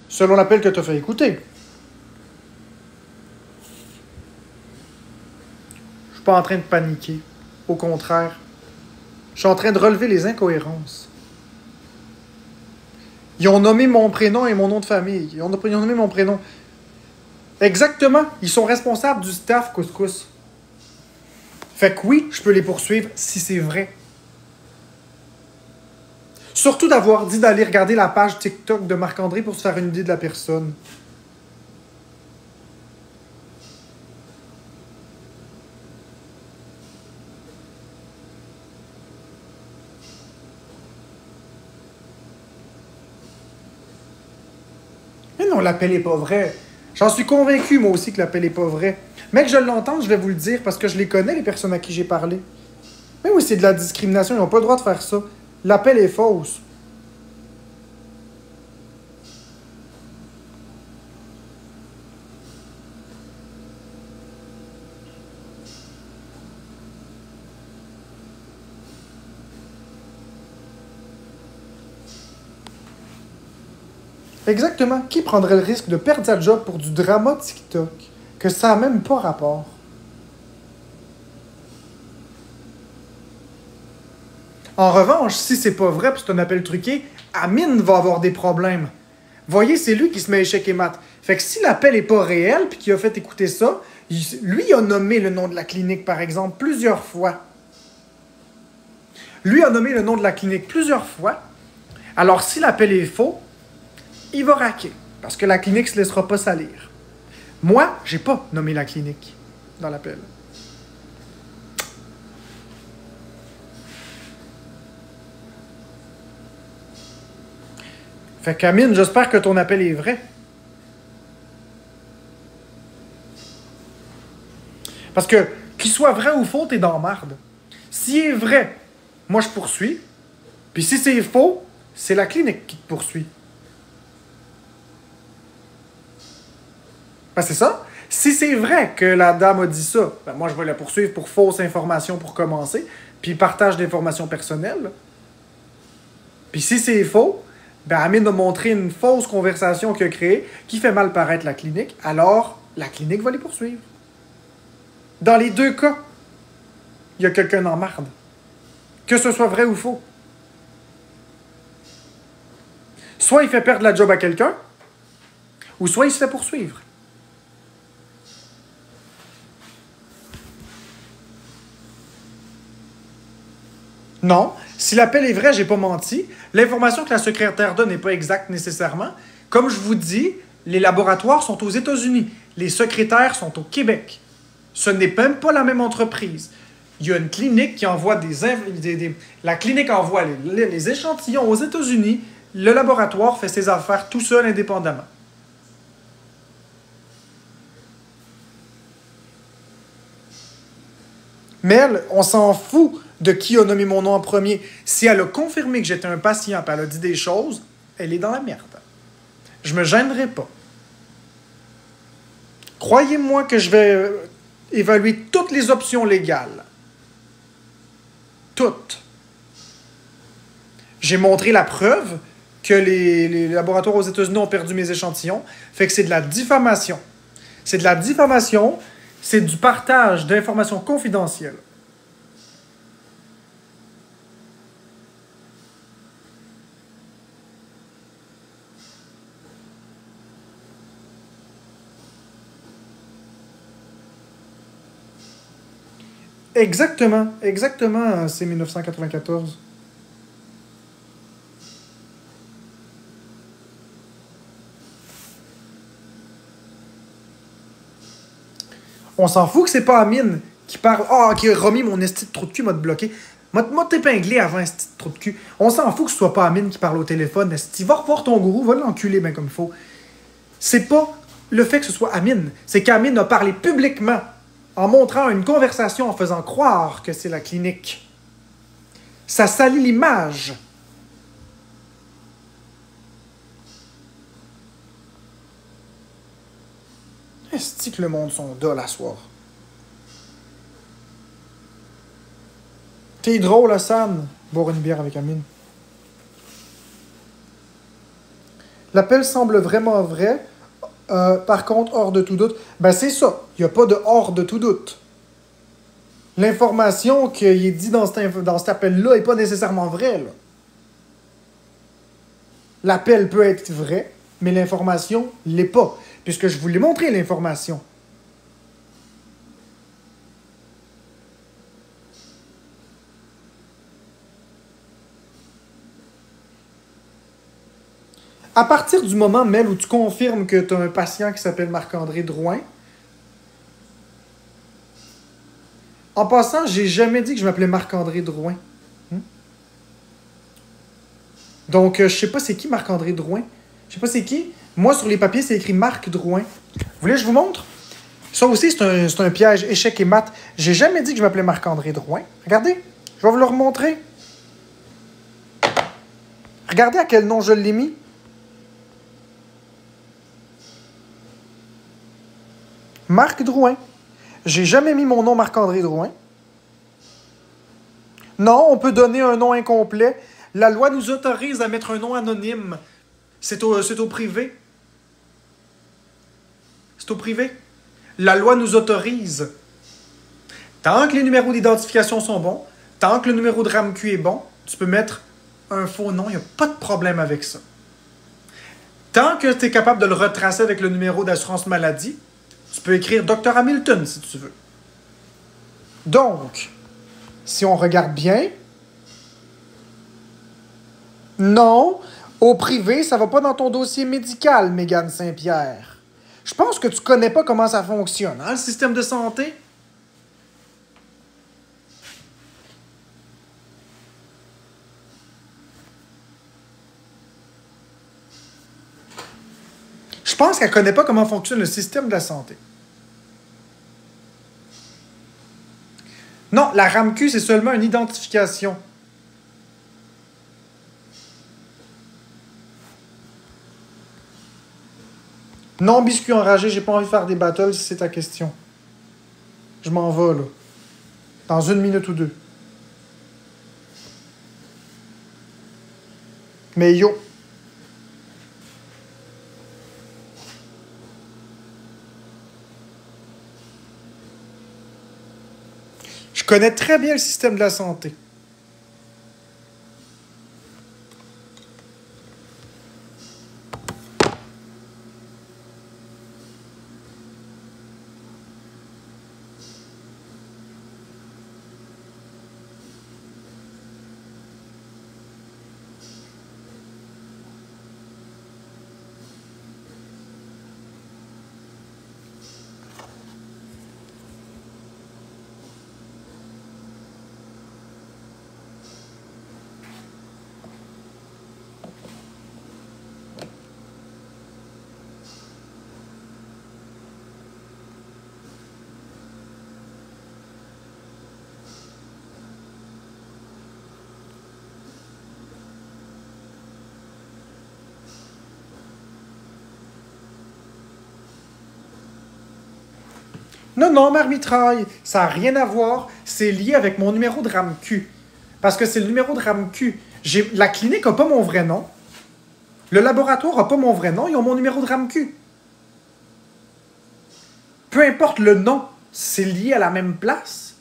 Selon l'appel que tu as fait écouter. Je suis pas en train de paniquer. Au contraire. Je suis en train de relever les incohérences. Ils ont nommé mon prénom et mon nom de famille. Ils ont nommé mon prénom. Exactement. Ils sont responsables du staff Couscous. Fait que oui, je peux les poursuivre si c'est vrai. Surtout d'avoir dit d'aller regarder la page TikTok de Marc-André pour se faire une idée de la personne. Mais non, l'appel est pas vrai. J'en suis convaincu, moi aussi, que l'appel est pas vrai. Mais que je l'entende, je vais vous le dire, parce que je les connais, les personnes à qui j'ai parlé. Mais oui, c'est de la discrimination, ils n'ont pas le droit de faire ça. L'appel est fausse. Exactement. Qui prendrait le risque de perdre sa job pour du drama TikTok? Que ça n'a même pas rapport. En revanche, si c'est pas vrai, puis c'est un appel truqué, Amine va avoir des problèmes. Voyez, c'est lui qui se met échec et mat. Fait que si l'appel est pas réel, puis qu'il a fait écouter ça, lui il a nommé le nom de la clinique, par exemple, plusieurs fois. Lui a nommé le nom de la clinique plusieurs fois. Alors, si l'appel est faux, il va raquer. Parce que la clinique se laissera pas salir. Moi, j'ai pas nommé la clinique dans l'appel. Fait qu'Amine, j'espère que ton appel est vrai. Parce que, qu'il soit vrai ou faux, t'es dans la marde. S'il est vrai, moi je poursuis. Puis si c'est faux, c'est la clinique qui te poursuit. Ben c'est ça. Si c'est vrai que la dame a dit ça, ben moi je vais la poursuivre pour fausse information pour commencer, puis partage d'informations personnelles. Puis si c'est faux, ben Amine a montré une fausse conversation qu'il a créée qui fait mal paraître la clinique, alors la clinique va les poursuivre. Dans les deux cas, il y a quelqu'un en marde. Que ce soit vrai ou faux. Soit il fait perdre la job à quelqu'un, ou soit il se fait poursuivre. Non, si l'appel est vrai, j'ai pas menti. L'information que la secrétaire donne n'est pas exacte nécessairement. Comme je vous dis, les laboratoires sont aux États-Unis. Les secrétaires sont au Québec. Ce n'est même pas la même entreprise. Il y a une clinique qui envoie la clinique envoie les échantillons aux États-Unis. Le laboratoire fait ses affaires tout seul, indépendamment. Mais elle, on s'en fout de qui a nommé mon nom en premier. Si elle a confirmé que j'étais un patient et elle a dit des choses, elle est dans la merde. Je me gênerai pas. Croyez-moi que je vais évaluer toutes les options légales. Toutes. J'ai montré la preuve que les laboratoires aux États-Unis ont perdu mes échantillons. Fait que c'est de la diffamation. C'est de la diffamation, c'est du partage d'informations confidentielles. Exactement, exactement, c'est 1994. On s'en fout que c'est pas Amine qui parle. Ah, qui a remis mon esti de trou de cul, m'a bloqué. M'a t'épinglé avant, esti de trou de cul. On s'en fout que ce soit pas Amine qui parle au téléphone. Esti, va revoir ton gourou, va l'enculer bien comme il faut. C'est pas le fait que ce soit Amine. C'est qu'Amine a parlé publiquement en montrant une conversation en faisant croire que c'est la clinique. Ça salit l'image. Est-ce que le monde sont dol à soir? T'es drôle, Hassan, boire une bière avec Amine. L'appel semble vraiment vrai. Par contre, hors de tout doute. Ben, c'est ça. Il n'y a pas de hors de tout doute. L'information qui est dit dans cet appel-là n'est pas nécessairement vraie, là. L'appel peut être vrai, mais l'information ne l'est pas. Puisque je vous l'ai montré, l'information. À partir du moment, Mel, où tu confirmes que tu as un patient qui s'appelle Marc-André Drouin, en passant, j'ai jamais dit que je m'appelais Marc-André Drouin. Donc, je sais pas c'est qui Marc-André Drouin. Je sais pas c'est qui. Moi, sur les papiers, c'est écrit Marc Drouin. Vous voulez que je vous montre? Ça aussi, c'est un piège, échec et maths. J'ai jamais dit que je m'appelais Marc-André Drouin. Regardez, je vais vous le remontrer. Regardez à quel nom je l'ai mis. Marc Drouin. J'ai jamais mis mon nom Marc-André Drouin. Non, on peut donner un nom incomplet. La loi nous autorise à mettre un nom anonyme. C'est au privé. C'est au privé. La loi nous autorise. Tant que les numéros d'identification sont bons, tant que le numéro de RAMQ est bon, tu peux mettre un faux nom, il n'y a pas de problème avec ça. Tant que tu es capable de le retracer avec le numéro d'assurance maladie, tu peux écrire Dr Hamilton si tu veux. Donc, si on regarde bien, non, au privé, ça va pas dans ton dossier médical, Mégane Saint-Pierre. Je pense que tu connais pas comment ça fonctionne, hein, le système de santé. Je pense qu'elle connaît pas comment fonctionne le système de la santé. Non, la RAMQ, c'est seulement une identification. Non, biscuit enragé, j'ai pas envie de faire des battles si c'est ta question. Je m'en vais, là. Dans 1 minute ou 2. Mais yo. Je connais très bien le système de la santé. Non, non, Marmitraille, ça n'a rien à voir. C'est lié avec mon numéro de RAMQ. Parce que c'est le numéro de RAMQ. La clinique n'a pas mon vrai nom. Le laboratoire n'a pas mon vrai nom. Ils ont mon numéro de RAMQ. Peu importe le nom, c'est lié à la même place.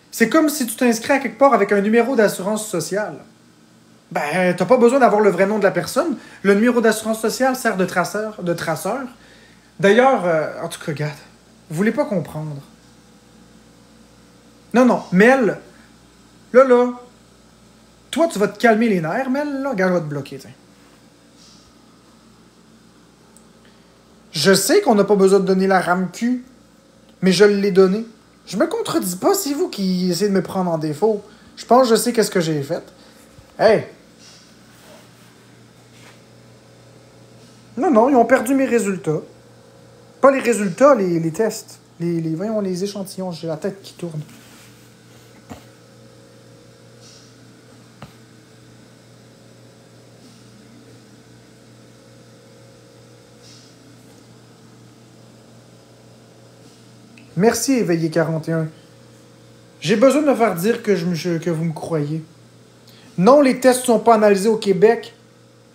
C'est comme si tu t'inscris à quelque part avec un numéro d'assurance sociale. Ben, t'as pas besoin d'avoir le vrai nom de la personne. Le numéro d'assurance sociale sert de traceur. D'ailleurs, en tout cas, regarde. Vous voulez pas comprendre. Non, non, Mel, là, toi, tu vas te calmer les nerfs, Mel, là, regarde, je vais te bloquer, tiens. Je sais qu'on n'a pas besoin de donner la RAMQ, mais je l'ai donné. Je me contredis pas, c'est vous qui essayez de me prendre en défaut. Je pense que je sais qu'est-ce que j'ai fait. Hey! Non, non, ils ont perdu mes résultats. Pas les résultats, les tests. Voyons, les échantillons, j'ai la tête qui tourne. Merci, Éveillé 41. J'ai besoin de me faire dire que vous me croyez. Non, les tests ne sont pas analysés au Québec.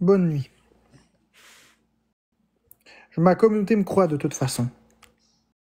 Bonne nuit. Ma communauté me croit de toute façon.